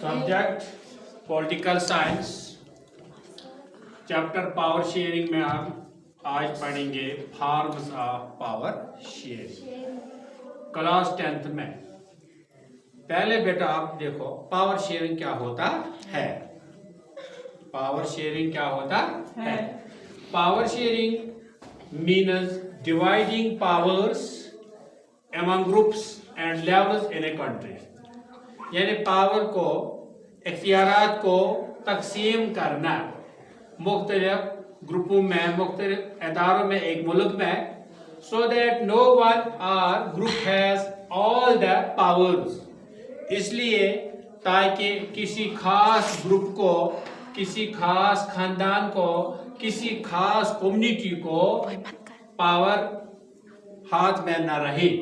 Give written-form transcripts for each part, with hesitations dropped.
Subject political science, chapter power sharing में हम आज पढ़ेंगे forms of power sharing class 10th में। पहले बेटा आप देखो पावर शेयरिंग क्या होता है। पावर शेयरिंग क्या होता है? Power sharing means dividing powers among groups and levels in a country। यानी पावर को, इख्तियारात को तकसीम करना मुख्तलिफ ग्रुपों में, मुख्तलिफ इदारों में एक मुल्क में, so that no one or group has all the powers। इसलिए ताकि किसी खास ग्रुप को, किसी खास खानदान को, किसी खास कम्युनिटी को पावर हाथ में न रहे।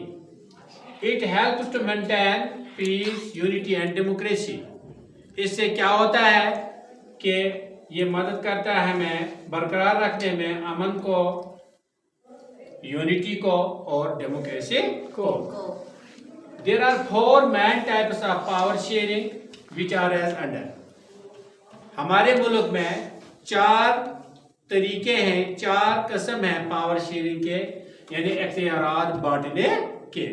It helps to maintain peace, unity and democracy। इससे क्या होता है कि ये मदद करता है हमें बरकरार रखने में अमन को, यूनिटी को और डेमोक्रेसी को। There are 4 main types of power sharing which are as under। हमारे मुल्क में 4 तरीके हैं, 4 किस्म हैं पावर शेयरिंग के, यानी इख्तियारात बांटने के।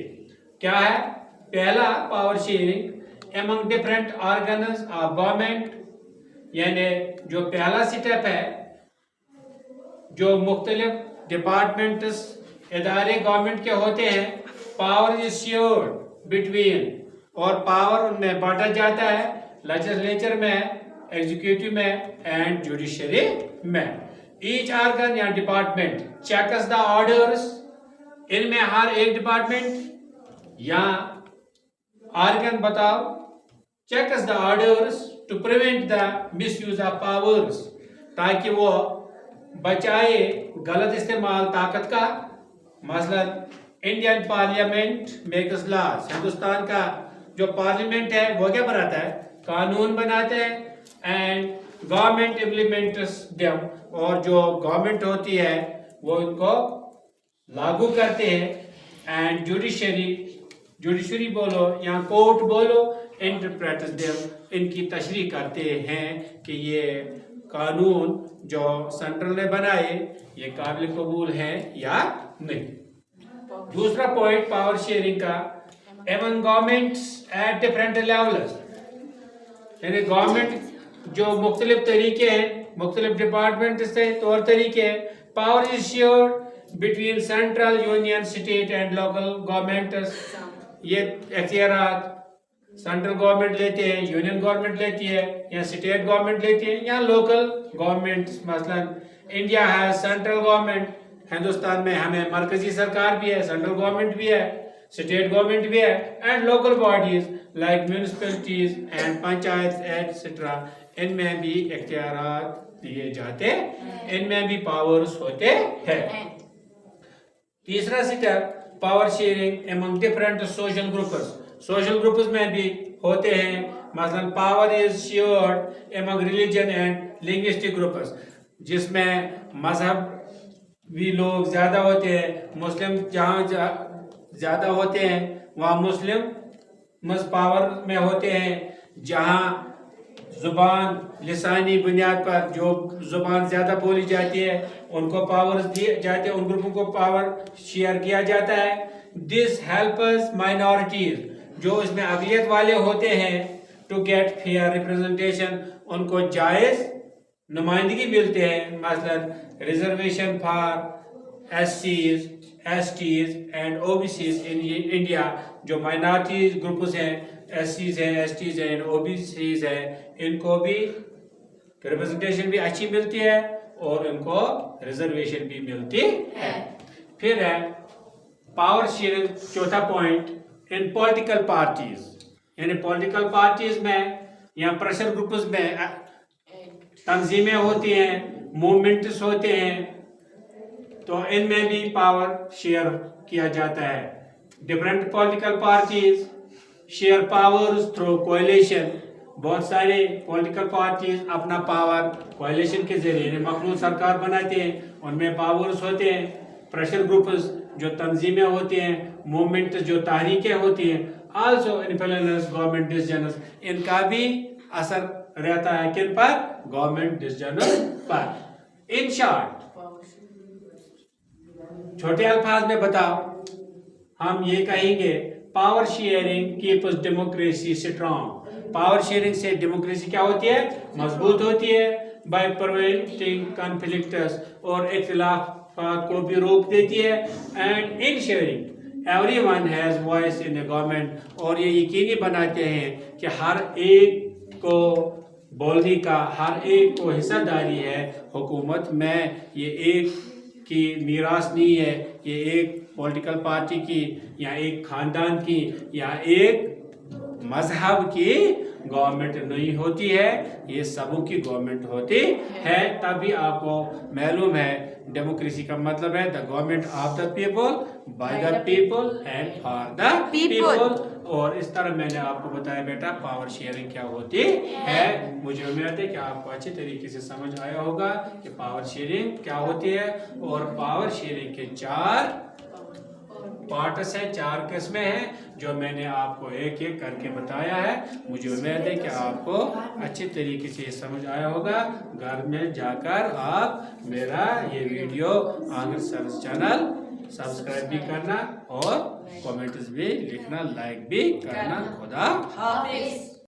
क्या है? पहला power sharing among different organs of government, यानी जो पहला स्टेप है, जो मुख्तलिफ डिपार्टमेंट्स, इदारे गवर्नमेंट के होते हैं, पावर इज शेयर्ड बिटवीन, और पावर उनमें बांटा जाता है लेजिस्लेचर में, एग्जीक्यूटिव में एंड जुडिशरी में। ईच ऑर्गन या डिपार्टमेंट चेक्स द ऑर्डर्स। इनमें हर एक डिपार्टमेंट या ऑर्गन बताओ checks the orders to prevent the misuse of powers, ताकि वो बचाए गलत इस्तेमाल ताकत का। मसलन Indian parliament makes laws, Hindustan का जो पार्लियामेंट है वो क्या बनाता है? कानून बनाते हैं। एंड गवर्नमेंट इम्प्लीमेंट्स देम, और जो गवर्नमेंट होती है वो इनको लागू करते हैं। एंड जुडिशरी बोलो या कोर्ट बोलो, इंटरप्रेट्स देम, इनकी तशरीह करते हैं कि ये कानून जो सेंट्रल ने बनाए ये काबिल कबूल है या नहीं। दूसरा पॉइंट पावर शेयरिंग का, among governments at different levels, यानी गवर्नमेंट जो मुख्तलिफ तरीके हैं, मुख्तलिफ डिपार्टमेंट से तौर तरीके हैं। Power is shared between central, union, state and local governments. ये इख्तियारात सेंट्रल गवर्नमेंट लेते हैं, यूनियन गवर्नमेंट लेती है, या स्टेट गवर्नमेंट लेती है, या लोकल गवर्नमेंट्स। मसलन इंडिया है सेंट्रल गवर्नमेंट, हिंदुस्तान में हमें मरकजी सरकार भी है, सेंट्रल गवर्नमेंट भी है, स्टेट गवर्नमेंट भी है, and local bodies like municipalities and panchayat etcetera. इनमें भी इख्तियारात दिए जाते, इनमें भी पावर्स होते हैं। तीसरा step power sharing among different social groups. Social groups में भी होते हैं। मसलन power is shared among religion and linguistic groups, जिसमें मजहब भी लोग ज्यादा होते हैं। मुस्लिम जहाँ ज्यादा होते हैं वहाँ मुस्लिम पावर में होते हैं। जहाँ जुबान लिसानी बुनियाद पर जो जुबान ज्यादा बोली जाती है उनको पावर्स दिए जाते हैं, उन ग्रुपों को पावर शेयर किया जाता है। दिस हेल्प्स माइनॉरिटीज, जो इसमें अक़लियत वाले होते हैं, टू गेट फेयर रिप्रेजेंटेशन, उनको जायज नुमाइंदगी मिलते हैं। मसलन रिजर्वेशन फॉर एससीज, STs and OBCs in India, जो माइनॉरिटीज ग्रुप्स हैं, एससीज हैं, एसटीज हैं, ओबीसीज हैं, इनको भी रिप्रेजेंटेशन भी अच्छी मिलती है और इनको रिजर्वेशन भी मिलती है। फिर है पावर शेयरिंग, चौथा पॉइंट, इन पॉलिटिकल पार्टीज, यानी पॉलिटिकल पार्टीज में या प्रेशर ग्रुप्स में तंजीमें होती हैं, मूवमेंट्स होते हैं, तो इनमें भी पावर शेयर किया जाता है। Different political parties share powers through coalition. बहुत सारे पॉलिटिकल पार्टीज अपना पावर कोएलिशन के जरिए मखलूत सरकार बनाते हैं, उनमें पावर्स होते हैं। प्रेशर ग्रुप्स जो तंजीमें होती हैं, मूवमेंट जो तहरीकें होती हैं, आल्सो इन्फ्लुएंस गवर्नमेंट डिसीजंस, इनका भी असर रहता है किन पर? गवर्नमेंट डिसीजनों पर। इन शॉर्ट, छोटे अल्फाज में बताओ, हम ये कहेंगे power sharing keeps democracy strong. Power sharing से डेमोक्रेसी क्या होती है? मजबूत होती है। बाय प्रिवेंटिंग कॉन्फ्लिक्ट्स, और इख्तिलाफात को भी रोक देती है। And in sharing everyone has voice in the government, और ये यकीनी बनाते हैं कि हर एक को बोलने का, हर एक को हिस्सेदारी है हुकूमत में। ये एक की मीरास नहीं है, ये एक पॉलिटिकल पार्टी की या एक खानदान की या एक मजहब की गवर्नमेंट नहीं होती है, ये सबों की गवर्नमेंट होती है। तभी आपको मालूम है डेमोक्रेसी का मतलब है the government of the people, by the people and for the people. और इस तरह मैंने आपको बताया बेटा पावर शेयरिंग क्या होती है। मुझे उम्मीद है कि आपको अच्छे तरीके से समझ आया होगा कि पावर शेयरिंग क्या होती है। और पावर शेयरिंग के 4 पार्ट्स हैं, 4 किस्में हैं जो मैंने आपको एक एक करके बताया है। मुझे उम्मीद है कि आपको अच्छे तरीके से समझ आया होगा। घर में जाकर आप मेरा ये वीडियो आंगन सर्च चैनल सब्सक्राइब भी करना और कमेंट्स भी लिखना, लाइक भी करना। खुदा हाफिज।